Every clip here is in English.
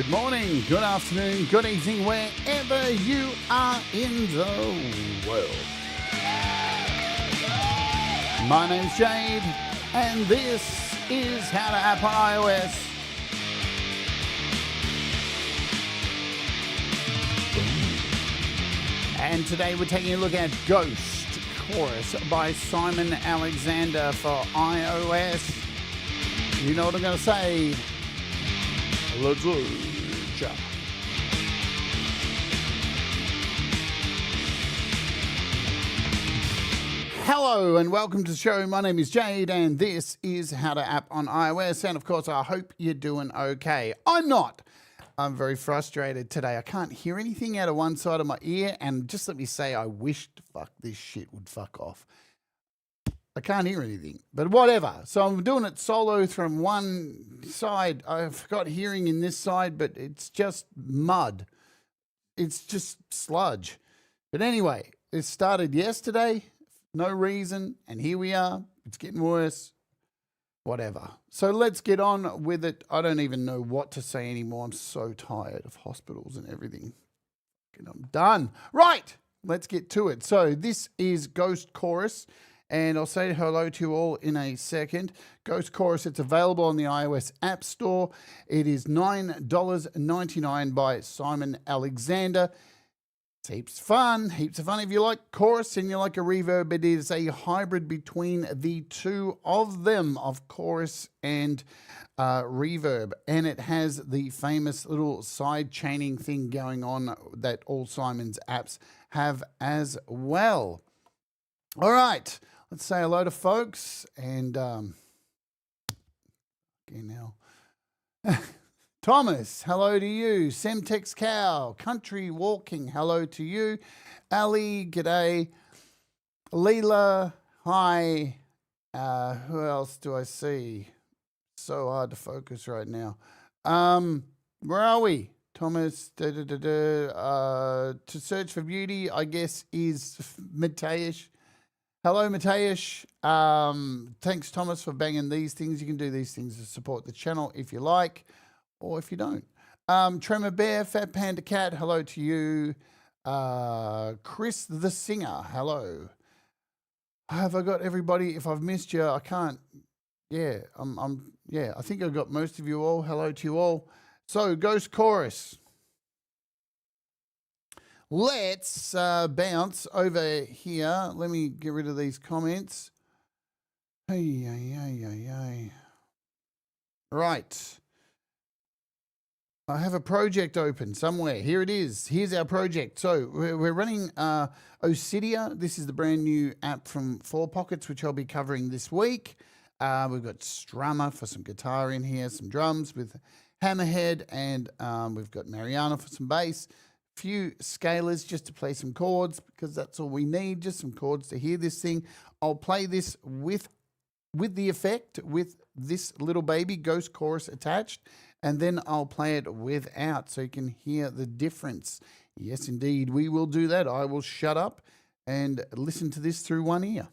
Good morning, good afternoon, good evening, wherever you are in the world. My name's Jade, and this is How to App on iOS. And today we're taking a look at GhostChorus by Simon Alexander for iOS. You know what I'm going to say. Let's go. Hello and welcome to the show. My name is Jade and this is How to App on iOS. And of course, I hope you're doing okay. I'm not. I'm very frustrated today. I can't hear anything out of one side of my ear. And just let me say, I wish this shit would fuck off. I can't hear anything, but whatever. So I'm doing it solo from one side. I've got hearing in this side, but it's just mud. It's just sludge. But anyway, it started yesterday, no reason, and here we are. It's getting worse. Whatever. So let's get on with it. I don't even know what to say anymore. I'm so tired of hospitals and everything. And I'm done. Right, let's get to it. So this is GhostChorus. And I'll say hello to you all in a second. GhostChorus, it's available on the iOS App Store. It is $9.99 by Simon Alexander. It's heaps of fun. If you like chorus and you like a reverb, it is a hybrid between the two of them, of chorus and reverb. And it has the famous little side chaining thing going on that all Simon's apps have as well. All right. Let's say hello to folks and Thomas, hello to you. Semtex Cow, Country Walking, hello to you. Ali, g'day. Leela, hi. Who else do I see? So hard to focus right now. Where are we? Thomas, to search for beauty, I guess, is Mateish. Hello, Mateish. Thanks, Thomas, for banging these things. You can do these things to support the channel if you like, or if you don't. Tremor Bear, Fat Panda Cat, hello to you. Chris the Singer, hello. Have I got everybody? If I've missed you, I can't. Yeah, I think I've got most of you all. Hello to you all. So, GhostChorus. Let's bounce over here. Let me get rid of these comments. Right. I have a project open somewhere. Here it is. Here's our project. So we're running Osidia. This is the brand new app from 4Pockets, which I'll be covering this week. We've got Strummer for some guitar in here, some drums with Hammerhead, and we've got Mariana for some bass. Few scalers just to play some chords because that's all we need, just some chords to hear this thing. I'll play this with the effect with this little baby GhostChorus attached, and then I'll play it without so you can hear the difference. Yes, indeed, we will do that. I will shut up and listen to this through one ear.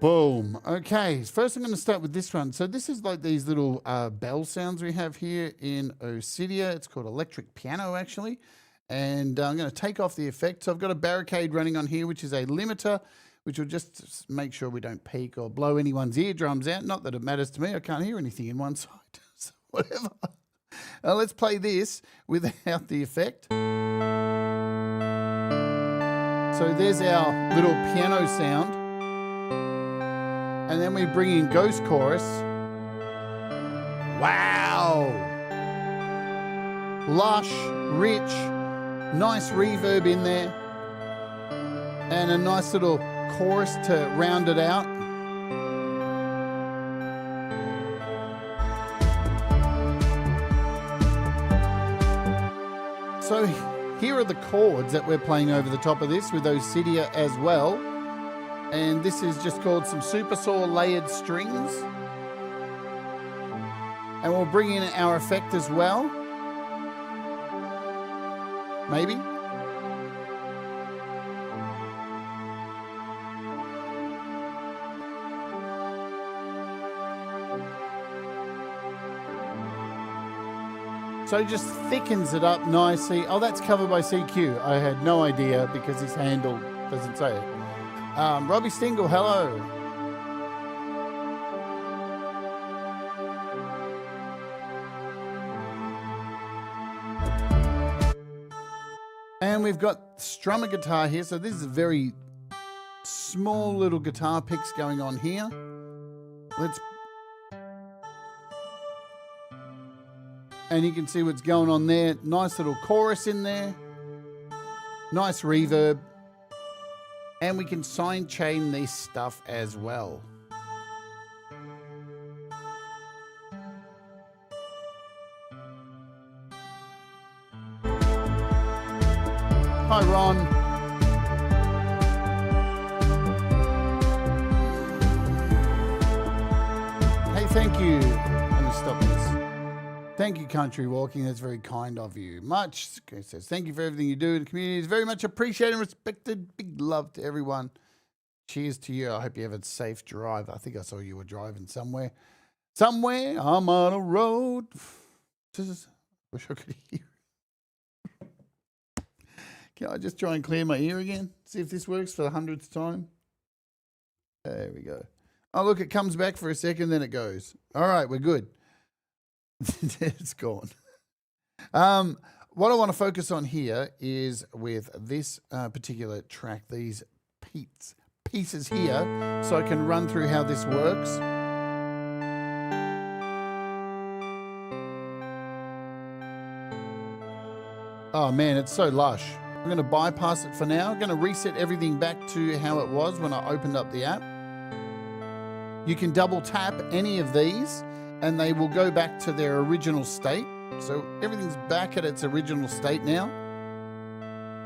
Boom. Okay, first I'm going to start with this one. So this is like these little bell sounds we have here in Osidia. It's called electric piano, actually. And I'm going to take off the effect. So I've got a barricade running on here, which is a limiter, which will just make sure we don't peak or blow anyone's eardrums out. Not that it matters to me. I can't hear anything in one side. So whatever. Let's play this without the effect. So there's our little piano sound. And then we bring in GhostChorus. Wow! Lush, rich, nice reverb in there. And a nice little chorus to round it out. So here are the chords that we're playing over the top of this with those Cydia as well. And this is just called some super saw layered strings. And we'll bring in our effect as well. Maybe. So it just thickens it up nicely. Oh, that's covered by CQ. I had no idea because his handle doesn't say it. Robbie Stingle, hello. And we've got strummer guitar here. So this is a very small little guitar picks going on here. And you can see what's going on there. Nice little chorus in there. Nice reverb. And we can sign chain this stuff as well. Hi, Ron. Hey, thank you. I'm going to stop this. Thank you, Country Walking. That's very kind of you. Much. Okay, says, thank you for everything you do in the community. It's very much appreciated and respected. Big love to everyone. Cheers to you. I hope you have a safe drive. I think I saw you were driving somewhere. Somewhere I'm on a road. Wish I could hear. Can I just try and clear my ear again? See if this works for the 100th time. There we go. Oh, look, it comes back for a second, then it goes. All right, we're good. It's gone. What I want to focus on here is with this particular track, these pieces here, so I can run through how this works. Oh man, it's so lush. I'm going to bypass it for now. I'm going to reset everything back to how it was when I opened up the app. You can double tap any of these and they will go back to their original state. So everything's back at its original state now.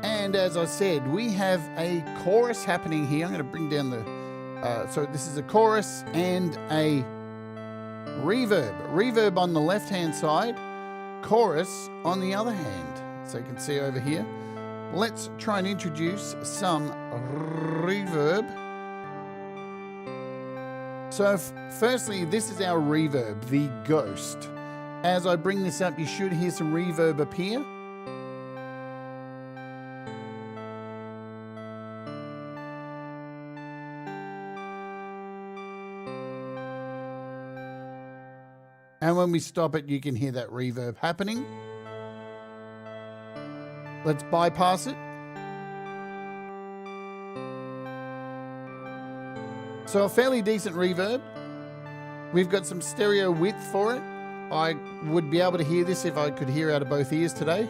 And as I said, we have a chorus happening here. I'm going to bring down the... so this is a chorus and a reverb. Reverb on the left-hand side, chorus on the other hand. So you can see over here. Let's try and introduce some reverb. So firstly, this is our reverb, the Ghost. As I bring this up, you should hear some reverb appear. And when we stop it, you can hear that reverb happening. Let's bypass it. So a fairly decent reverb. We've got some stereo width for it. I would be able to hear this if I could hear out of both ears today.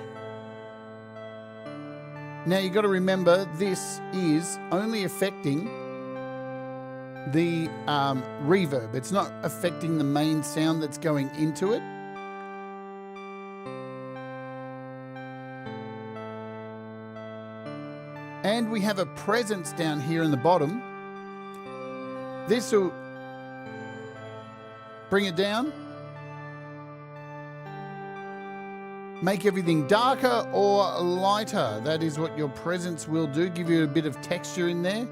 Now you've got to remember this is only affecting the reverb. It's not affecting the main sound that's going into it. And we have a presence down here in the bottom. This will bring it down, make everything darker or lighter. That is what your presence will do, give you a bit of texture in there.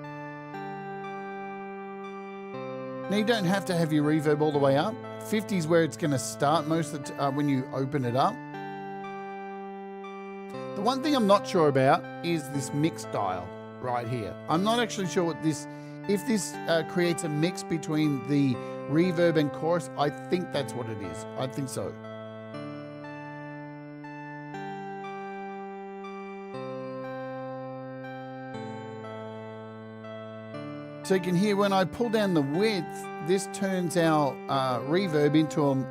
Now you don't have to have your reverb all the way up. 50 is where it's going to start most of the when you open it up. The one thing I'm not sure about is this mix dial. right here. I'm not actually sure what this, if this creates a mix between the reverb and chorus. I think that's what it is. I think so. So you can hear when I pull down the width, this turns our reverb into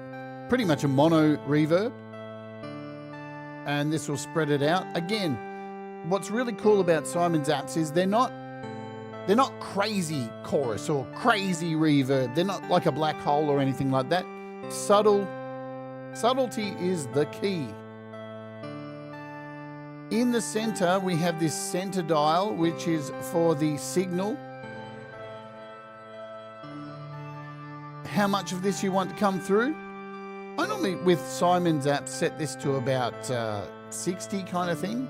pretty much a mono reverb. And this will spread it out. Again, what's really cool about Simon's apps is they're not crazy chorus or crazy reverb. They're not like a black hole or anything like that. Subtlety is the key. In the center, we have this center dial, which is for the signal. How much of this you want to come through. I normally, with Simon's app, set this to about 60 kind of thing.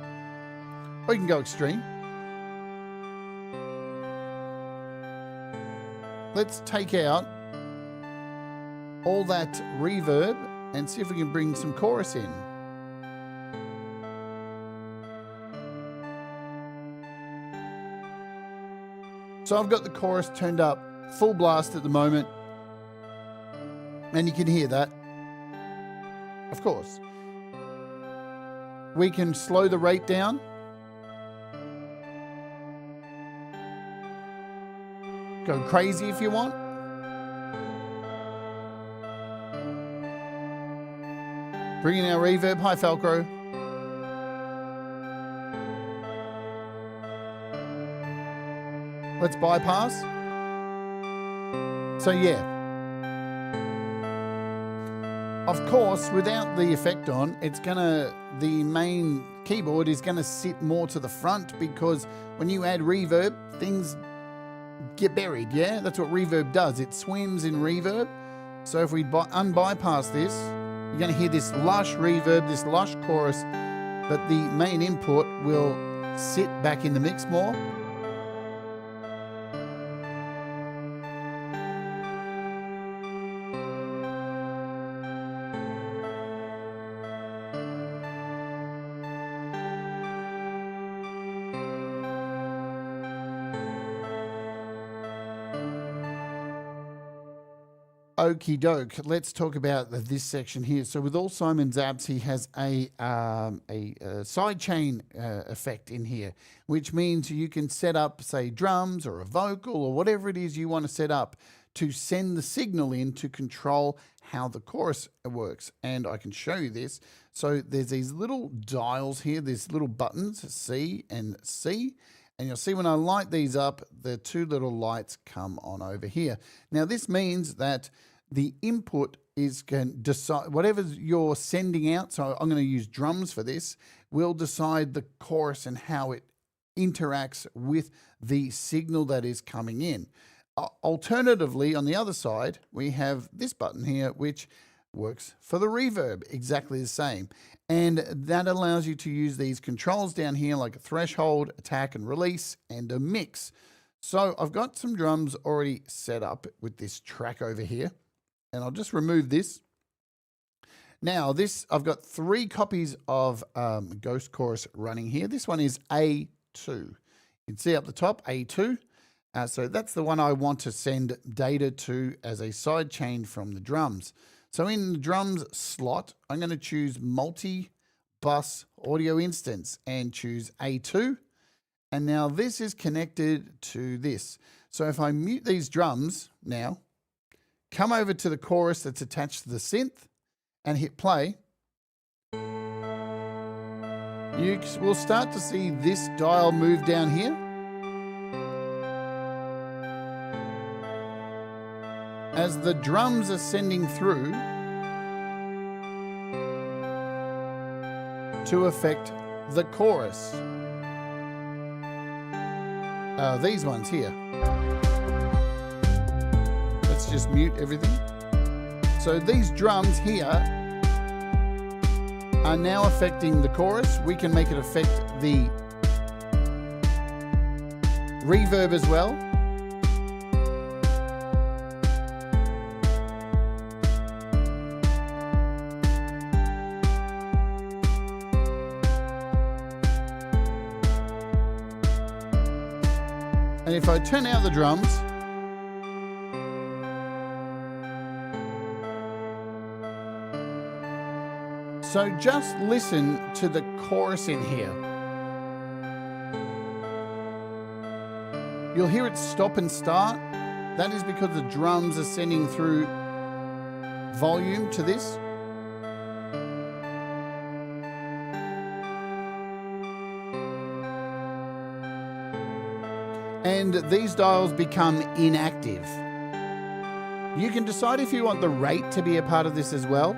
Or you can go extreme. Let's take out all that reverb and see if we can bring some chorus in. So I've got the chorus turned up full blast at the moment. And you can hear that. Of course. We can slow the rate down. Go crazy if you want. Bring in our reverb. Hi, Falcro. Let's bypass. So yeah. Of course, without the effect on, the main keyboard is gonna sit more to the front, because when you add reverb, things get buried, yeah? That's what reverb does. It swims in reverb. So if we unbypass this, you're gonna hear this lush reverb, this lush chorus, but the main input will sit back in the mix more. Okie doke. Let's talk about this section here. So with all Simon's apps, he has a sidechain effect in here, which means you can set up, say, drums or a vocal or whatever it is you want to set up to send the signal in to control how the chorus works. And I can show you this. So there's these little dials here, these little buttons, C and C. And you'll see when I light these up, the two little lights come on over here. Now this means that the input is going to decide, whatever you're sending out, so I'm going to use drums for this, will decide the chorus and how it interacts with the signal that is coming in. Alternatively, on the other side, we have this button here, which works for the reverb, exactly the same. And that allows you to use these controls down here, like a threshold, attack and release, and a mix. So I've got some drums already set up with this track over here. And I'll just remove this. Now this, I've got 3 copies of GhostChorus running here. This one is A2. You can see up the top, A2. So that's the one I want to send data to as a side chain from the drums. So in the drums slot, I'm going to choose multi-bus audio instance and choose A2. And now this is connected to this. So if I mute these drums now, come over to the chorus that's attached to the synth and hit play, you will start to see this dial move down here. As the drums are sending through to affect the chorus. These ones here. Let's just mute everything. So these drums here are now affecting the chorus. We can make it affect the reverb as well. And if I turn out the drums, so just listen to the chorus in here. You'll hear it stop and start. That is because the drums are sending through volume to this. And these dials become inactive. You can decide if you want the rate to be a part of this as well.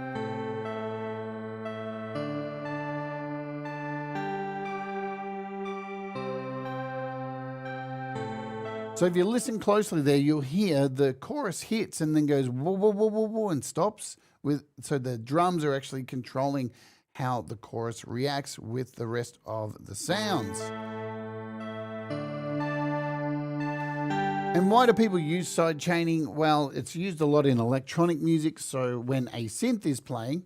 So if you listen closely there, you'll hear the chorus hits and then goes whoa, whoa, whoa, whoa, whoa, and stops. So the drums are actually controlling how the chorus reacts with the rest of the sounds. And why do people use side chaining? Well, it's used a lot in electronic music. So when a synth is playing,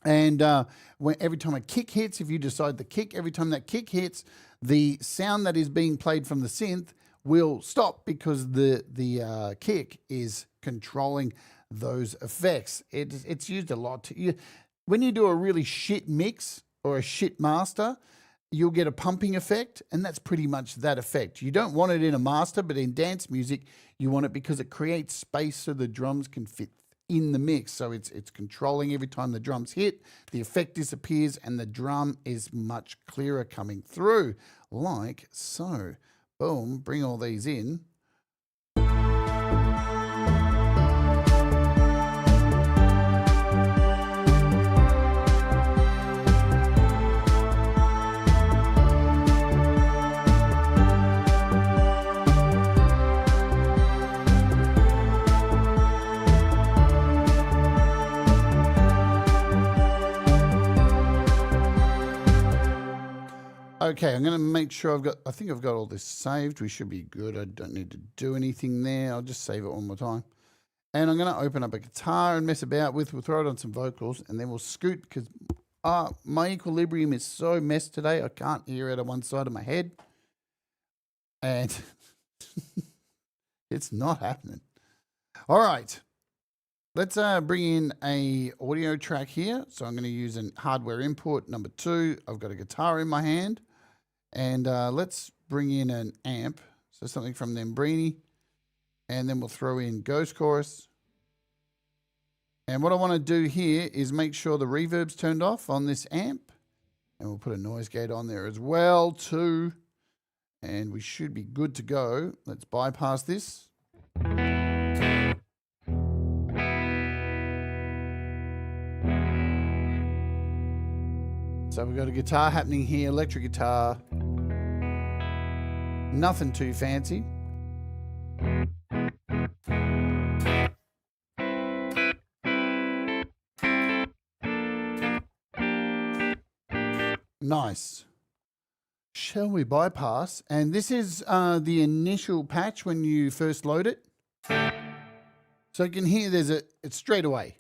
and every time a kick hits, if you decide the kick, every time that kick hits, the sound that is being played from the synth will stop because the kick is controlling those effects. It's used a lot. When you do a really shit mix or a shit master, you'll get a pumping effect, and that's pretty much that effect. You don't want it in a master, but in dance music, you want it because it creates space so the drums can fit in the mix. So it's controlling every time the drums hit, the effect disappears, and the drum is much clearer coming through, like so. Boom, bring all these in. Okay, I'm going to make sure I think I've got all this saved. We should be good. I don't need to do anything there. I'll just save it one more time. And I'm going to open up a guitar and mess about with. We'll throw it on some vocals, and then we'll scoot because my equilibrium is so messed today. I can't hear it on one side of my head. And it's not happening. All right. Let's bring in a audio track here. So I'm going to use an hardware input number 2. I've got a guitar in my hand. And let's bring in an amp, so something from Nembrini, and then we'll throw in GhostChorus. And what I want to do here is make sure the reverb's turned off on this amp, and we'll put a noise gate on there as well too, and we should be good to go. Let's bypass this. So we've got a guitar happening here, electric guitar. Nothing too fancy. Nice. Shall we bypass? And this is the initial patch when you first load it. So you can hear it's straight away.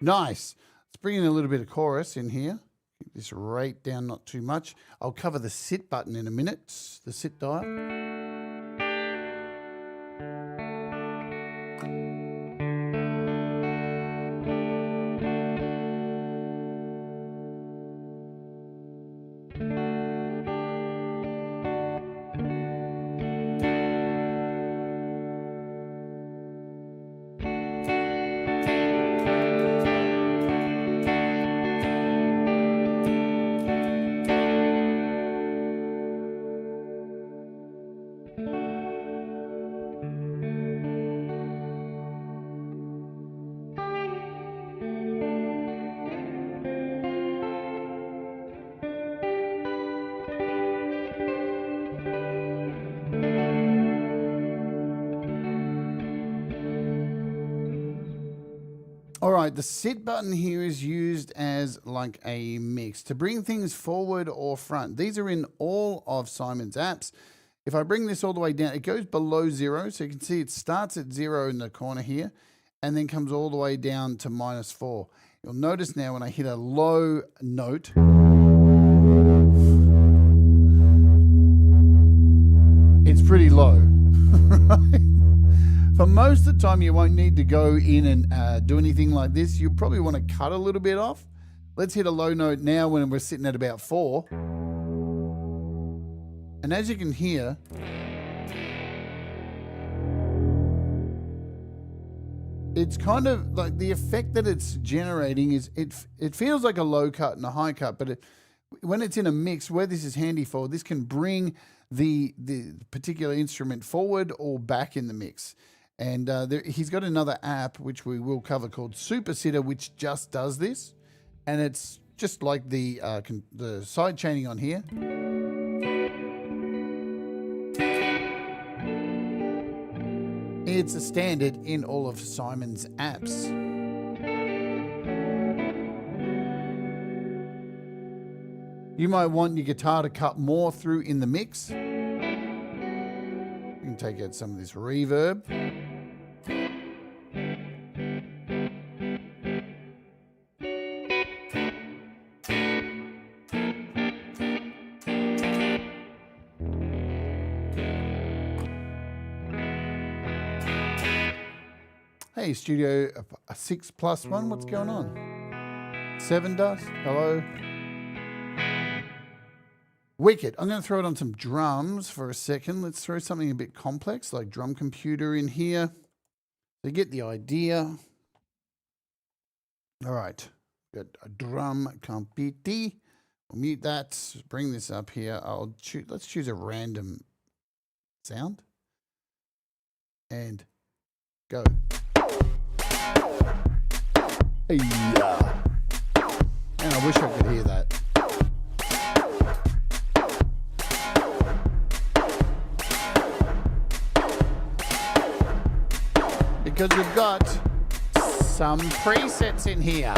Nice. Let's bring in a little bit of chorus in here. Keep this rate down, not too much. I'll cover the sit button in a minute, the sit dial. All right, the sit button here is used as like a mix to bring things forward or front. These are in all of Simon's apps. If I bring this all the way down, it goes below 0. So you can see it starts at 0 in the corner here and then comes all the way down to -4. You'll notice now when I hit a low note, it's pretty low, right? For most of the time, you won't need to go in and do anything like this. You probably want to cut a little bit off. Let's hit a low note now when we're sitting at about 4. And as you can hear, it's kind of like the effect that it's generating is it feels like a low cut and a high cut, but when it's in a mix, where this is handy for, this can bring the particular instrument forward or back in the mix. And he's got another app, which we will cover, called SuperStickers, which just does this. And it's just like the side chaining on here. It's a standard in all of Simon's apps. You might want your guitar to cut more through in the mix. You can take out some of this reverb. Hey, Studio 6+1, what's going on? 7 does? Hello? Wicked. I'm going to throw it on some drums for a second. Let's throw something a bit complex, like drum computer in here. To get the idea. All right. Got a drum computer. We'll mute that. Bring this up here. Let's choose a random sound. And go. Yeah. And I wish I could hear that. Because we've got some presets in here.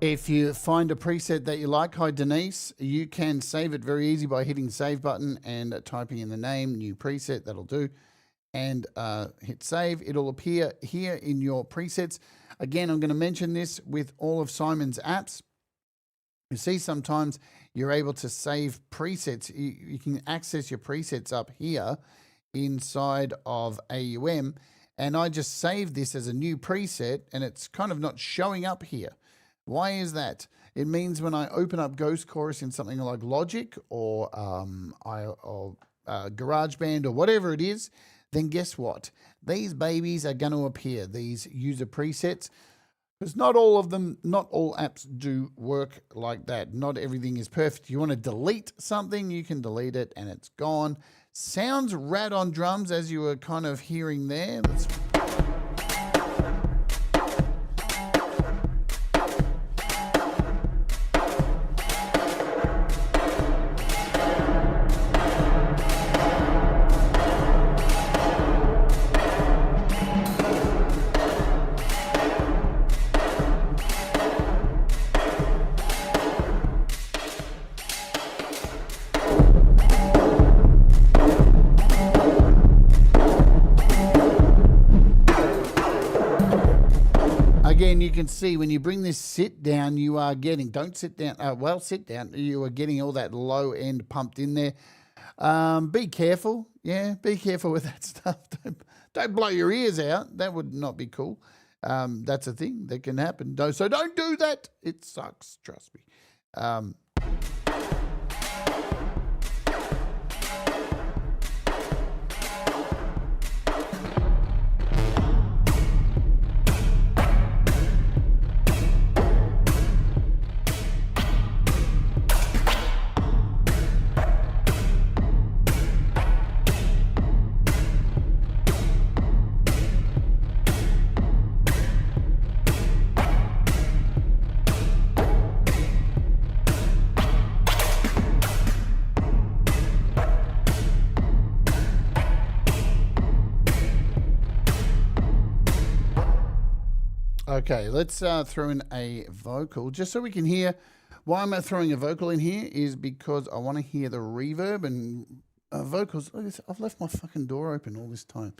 If you find a preset that you like, hi Denise, you can save it very easy by hitting save button and typing in the name, new preset, that'll do, and hit save. It'll appear here in your presets. Again, I'm going to mention this with all of Simon's apps. You see sometimes you're able to save presets. You can access your presets up here inside of AUM, and I just saved this as a new preset and it's kind of not showing up here. Why is that? It means when I open up GhostChorus in something like Logic or GarageBand or whatever it is, then guess what? These babies are going to appear, these user presets, because not all of them, not all apps do work like that. Not everything is perfect. You want to delete something, you can delete it and it's gone. Sounds rad on drums, as you were kind of hearing there. Again, you can see when you bring this sit down, you are getting, don't sit down, sit down, you are getting all that low end pumped in there. Be careful. Yeah, be careful with that stuff. Don't blow your ears out. That would not be cool. That's a thing that can happen. So don't do that. It sucks, trust me. Okay, let's throw in a vocal just so we can hear. Why am I throwing a vocal in here is because I want to hear the reverb and vocals. Look, I've left my fucking door open all this time.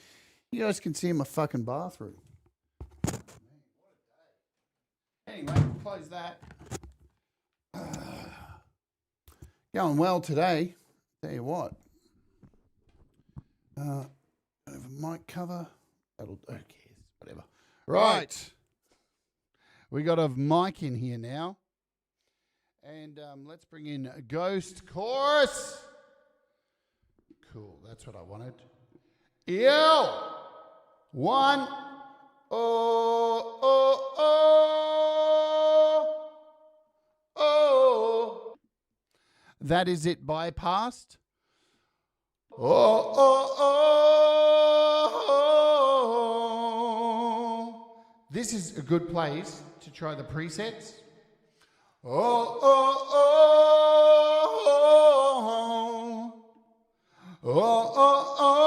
You guys can see my fucking bathroom. Anyway, close that. Going well today. Tell you what. Have a mic cover. That'll, who cares? Whatever. Right. We got a mic in here now. And let's bring in GhostChorus. Cool, that's what I wanted. Yo! One. Oh, oh, oh. Oh. That is it bypassed. Oh, oh, oh. This is a good place to try the presets. Oh, oh, oh. Oh, oh, oh.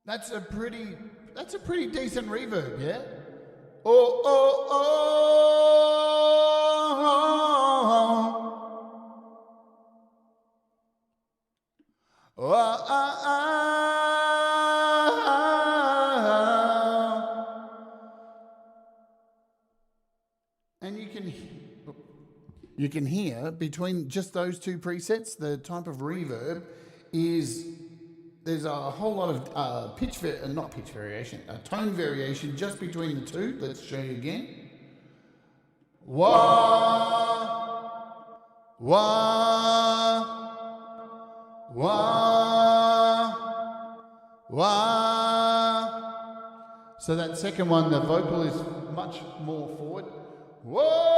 That's a pretty decent reverb, yeah? Oh, oh, oh. And you can hear between just those two presets, the type of reverb is, there's a whole lot of tone variation just between the two. Let's show you again. Wah, wah, wah, wah. So that second one, the vocal is much more forward. Whoa,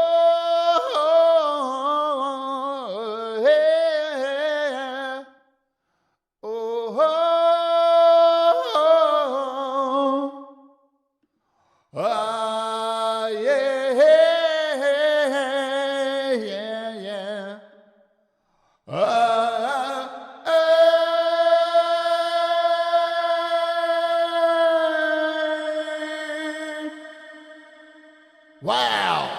yeah, oh, yeah, yeah, yeah. Wow.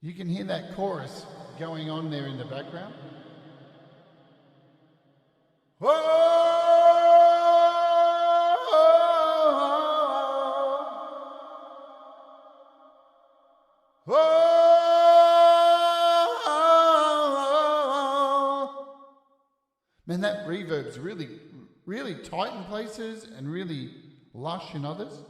You can hear that chorus going on there in the background. Man, that reverb's really, really tight in places and really lush in others.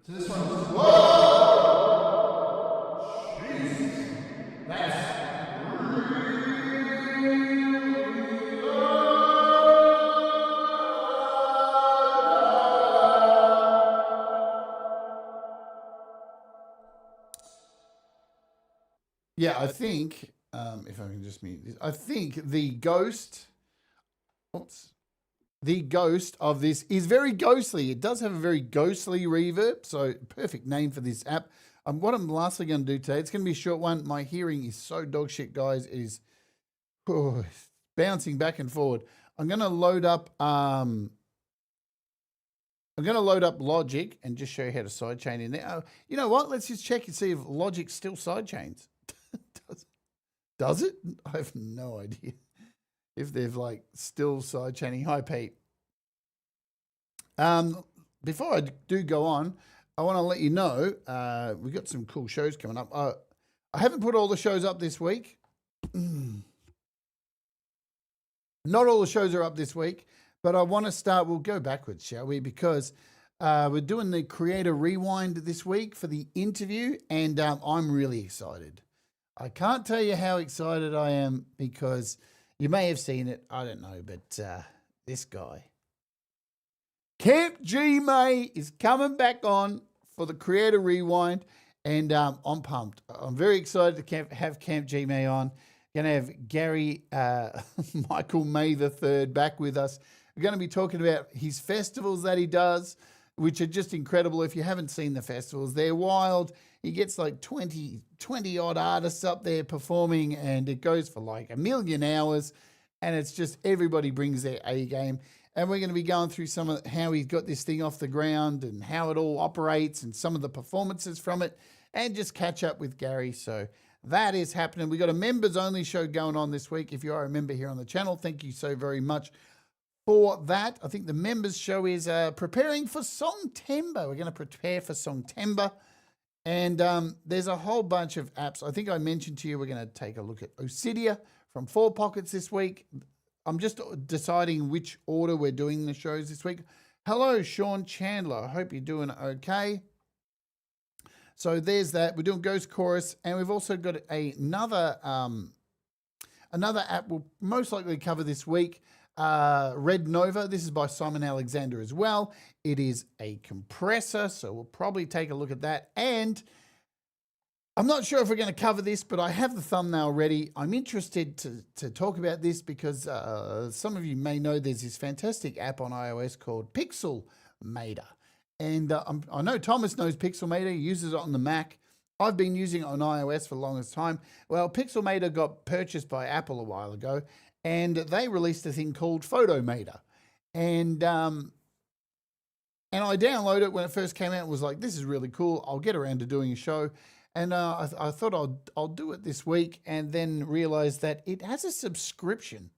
So this one, whoa! Jeez, that's yeah, I think, if I can just mute this, I think the ghost of this is very ghostly. It does have a very ghostly reverb, so perfect name for this app. What I'm lastly going to do today, it's going to be a short one. My hearing is so dog shit, guys. It is bouncing back and forward. I'm going to load up Logic and just show you how to sidechain in there. You know what? Let's just check and see if Logic still sidechains. Does it? I have no idea if they've like still sidechaining. Hi, Pete. Before I do go on, I want to let you know we've got some cool shows coming up. I haven't put all the shows up this week. Not all the shows are up this week, but I want to start. We'll go backwards, shall we? Because we're doing the Creator Rewind this week for the interview, and I'm really excited. I can't tell you how excited I am because you may have seen it. I don't know, but this guy, Camp G May, is coming back on for the Creator Rewind, and I'm pumped. I'm very excited to have Camp G May on. Going to have Gary Michael May III back with us. We're going to be talking about his festivals that he does, which are just incredible. If you haven't seen the festivals, they're wild. He gets like 20 odd artists up there performing, and it goes for like 1 million hours. And it's just everybody brings their A game. And we're going to be going through some of how he's got this thing off the ground and how it all operates and some of the performances from it, and just catch up with Gary. So that is happening. We got a members only show going on this week. If you are a member here on the channel, thank you so very much for that. I think the members show is preparing for Songtember. We're going to prepare for Songtember. And there's a whole bunch of apps. I think I mentioned to you we're going to take a look at Osidia from 4 Pockets this week. I'm just deciding which order we're doing the shows this week. Hello, Sean Chandler. I hope you're doing okay. So there's that. We're doing GhostChorus, and we've also got another app we'll most likely cover this week, Red Nova. This is by Simon Alexander as well. It is a compressor, so we'll probably take a look at that. And I'm not sure if we're going to cover this, but I have the thumbnail ready. I'm interested to talk about this because some of you may know there's this fantastic app on iOS called Pixelmator. And I know Thomas knows Pixelmator. He uses it on the Mac. I've been using it on iOS for the longest time. Well, Pixelmator got purchased by Apple a while ago, and they released a thing called Photomator. And I downloaded it when it first came out and was like, this is really cool. I'll get around to doing a show. And I thought I'll do it this week, and then realized that it has a subscription,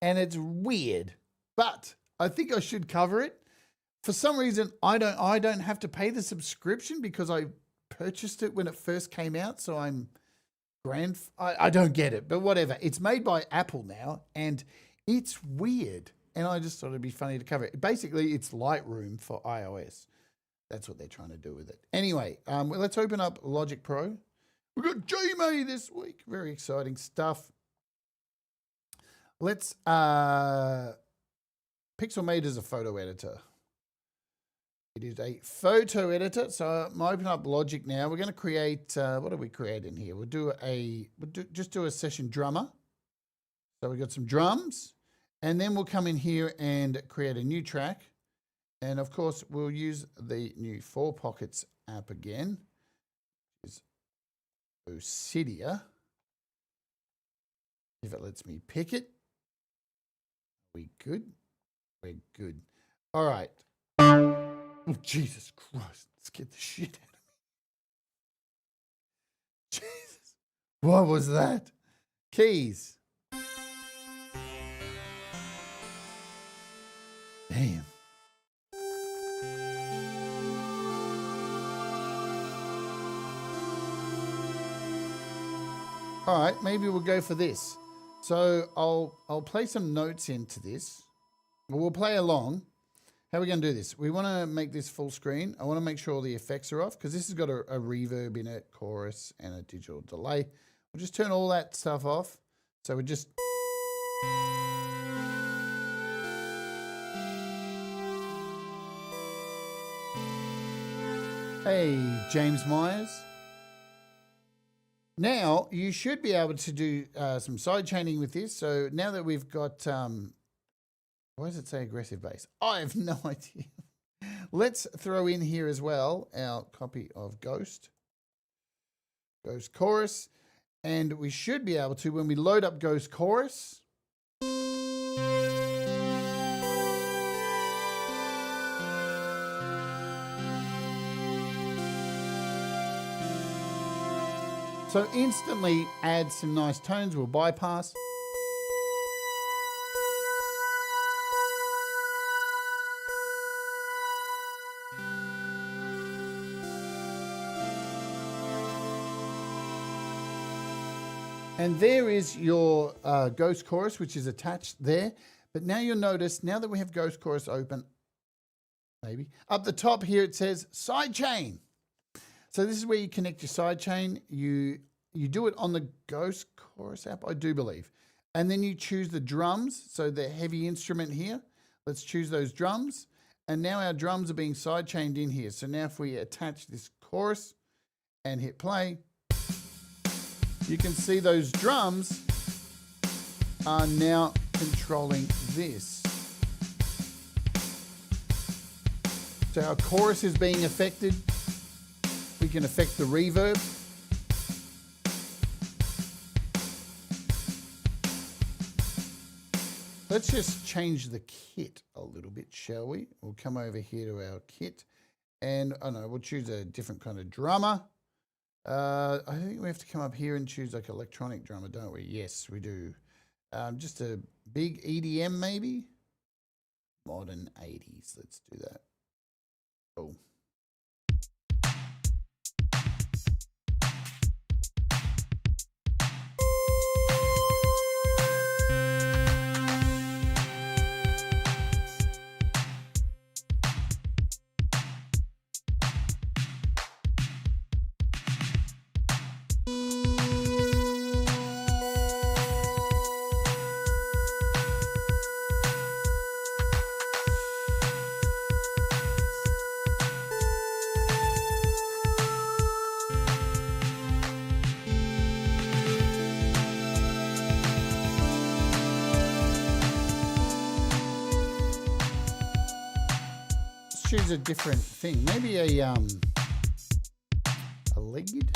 and it's weird. But I think I should cover it. For some reason, I don't have to pay the subscription because I purchased it when it first came out. So I don't get it, but whatever. It's made by Apple now, and it's weird. And I just thought it'd be funny to cover it. Basically, it's Lightroom for iOS. That's what they're trying to do with it. Anyway, let's open up Logic Pro. We've got Gmail this week. Very exciting stuff. Let's, Pixelmator is a photo editor. It is a photo editor. So I'm opening up Logic now. We're going to create, what do we create in here? Just do a session drummer. So we've got some drums, and then we'll come in here and create a new track. And of course, we'll use the new 4 Pockets app again. Is Osidia. If it lets me pick it. Are we good? We're good. All right. Oh, Jesus Christ. Scared the shit out of me. Jesus. What was that? Keys. Damn. All right, maybe we'll go for this. So I'll play some notes into this. We'll play along. How are we going to do this? We want to make this full screen. I want to make sure all the effects are off because this has got a reverb in it, chorus, and a digital delay. We'll just turn all that stuff off. So we just... Hey, James Myers. Now, you should be able to do some side chaining with this. So now that we've got, why does it say aggressive bass? I have no idea. Let's throw in here as well our copy of GhostChorus. And we should be able to, when we load up GhostChorus, so instantly add some nice tones. We'll bypass. And there is your GhostChorus, which is attached there. But now you'll notice, now that we have GhostChorus open, maybe, up the top here it says sidechain. So this is where you connect your sidechain. You do it on the GhostChorus app, I do believe. And then you choose the drums, so the heavy instrument here. Let's choose those drums. And now our drums are being sidechained in here. So now if we attach this chorus and hit play, you can see those drums are now controlling this. So our chorus is being affected. We can affect the reverb. Let's just change the kit a little bit, shall we? We'll come over here to our kit and, oh no, we'll choose a different kind of drummer. I think we have to come up here and choose like electronic drummer, don't we? Yes, we do. Just a big EDM maybe? Modern 80s, let's do that. Cool. Choose a different thing, maybe a lead.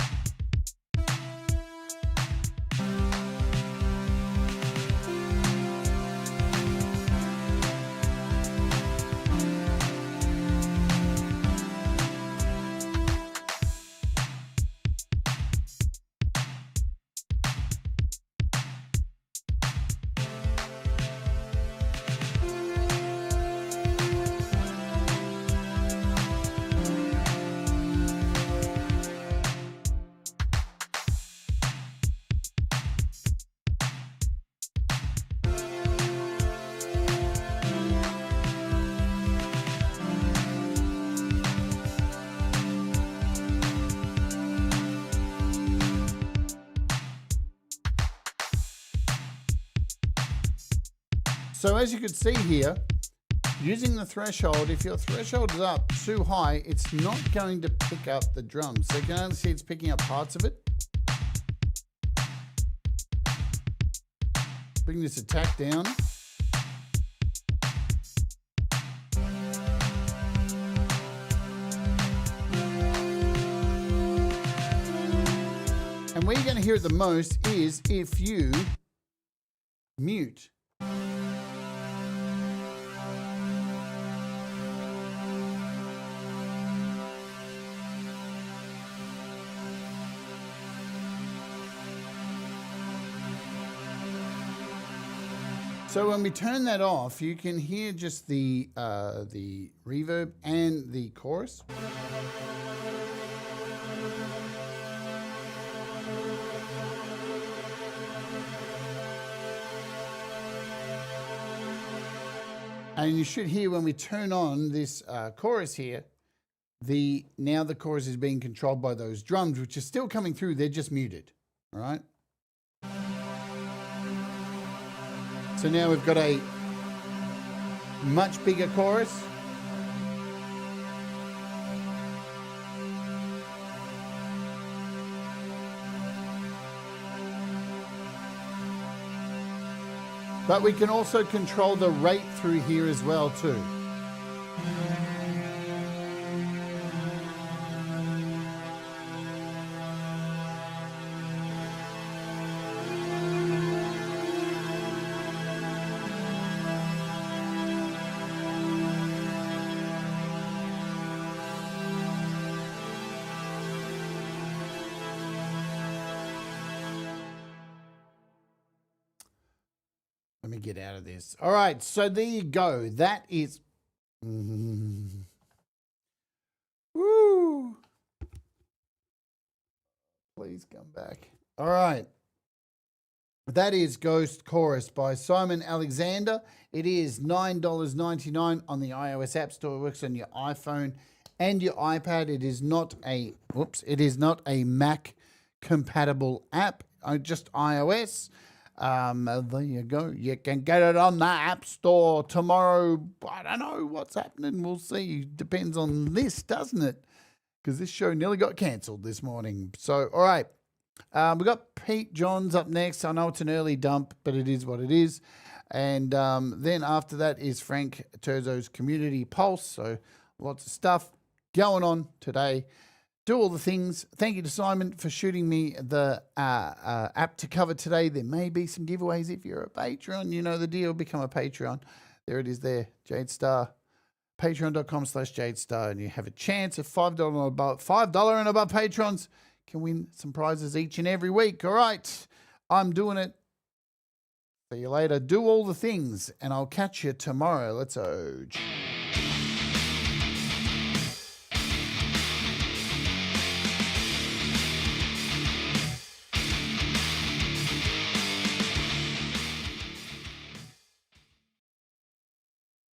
So as you can see here, using the threshold, if your threshold is up too high, it's not going to pick up the drums. So you can only see it's picking up parts of it. Bring this attack down. And where you're going to hear it the most is if you mute. So when we turn that off, you can hear just the reverb and the chorus. And you should hear when we turn on this chorus here, now the chorus is being controlled by those drums, which are still coming through. They're just muted, all right? So now we've got a much bigger chorus. But we can also control the rate through here as well too. Let me get out of this. All right, so there you go. That is... Woo! Please come back. All right. That is GhostChorus by Simon Alexander. It is $9.99 on the iOS App Store. It works on your iPhone and your iPad. It is not a... Whoops. It is not a Mac compatible app. Just iOS. There you go. You can get it on the App Store tomorrow. I don't know what's happening. We'll see. Depends on this, doesn't it? Because this show nearly got cancelled this morning. So, all right. We've got Pete Johns up next. I know it's an early dump, but it is what it is. And then after that is Frank Terzo's Community Pulse. So Lots of stuff going on today. Do all the things. Thank you to Simon for shooting me the app to cover today. There may be some giveaways if you're a Patreon. You know the deal. Become a Patreon. There it is there. Jade Starr. Patreon.com/Jade Starr. And you have a chance of $5 and above patrons can win some prizes each and every week. All right. I'm doing it. See you later. Do all the things. And I'll catch you tomorrow. Let's OJ.